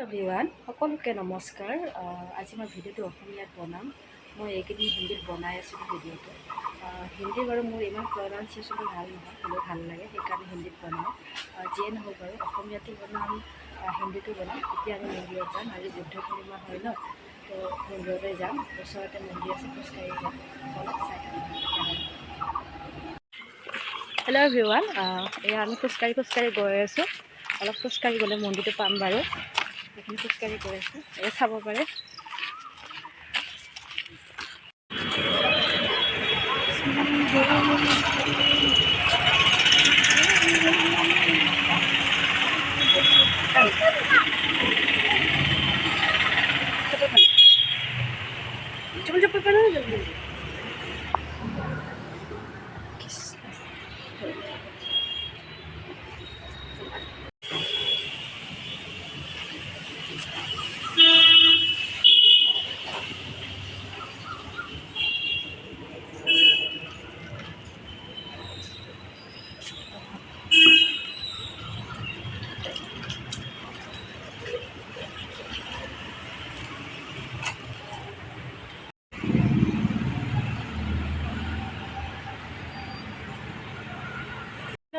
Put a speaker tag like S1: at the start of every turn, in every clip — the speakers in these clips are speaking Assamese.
S1: এভৰিৱান সকলোকে নমস্কাৰ। আজি মই ভিডিঅ'টো অসমীয়াত বনাম। মই এইকেইদিন হিন্দীত বনাই আছোঁ ভিডিঅ'টো। হিন্দী বাৰু মোৰ ইমান প্ৰনাউন্সিয়েশ্যনটো ভাল নহয়, হ'লেও ভাল লাগে, সেইকাৰণে হিন্দীত বনাওঁ। যিয়ে নহওক বাৰু অসমীয়াটো বনাম, হিন্দীটো বনাম। এতিয়া আমি মন্দিৰত যাম, আজি বুদ্ধ পূৰ্ণিমা হয় ন, তো মন্দিৰলৈ যাম। ওচৰতে মন্দিৰ আছে, খোজকাঢ়ি যাম। অলপ চাই হেল্ল' এভৰিৱান, এয়া আমি খোজকাঢ়ি গৈ আছোঁ। অলপ খোজকাঢ়ি গ'লে মন্দিৰটো পাম বাৰু। এইখিনি খোজকাঢ়ি গৈ আছোঁ, এই চাব পাৰে। cepet kan aja dulu.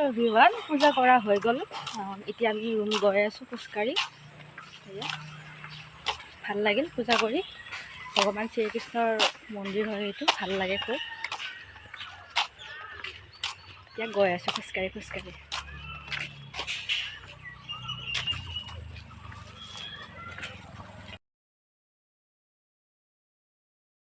S1: Everyone, পূজা কৰা হৈ গ'ল। এতিয়া আমি ৰুম গৈ আছোঁ খোজকাঢ়ি। ভাল লাগিল পূজা কৰি। ভগৱান শ্ৰীকৃষ্ণৰ মন্দিৰ হয় এইটো, ভাল লাগে খুব। এতিয়া গৈ আছোঁ খোজকাঢ়ি।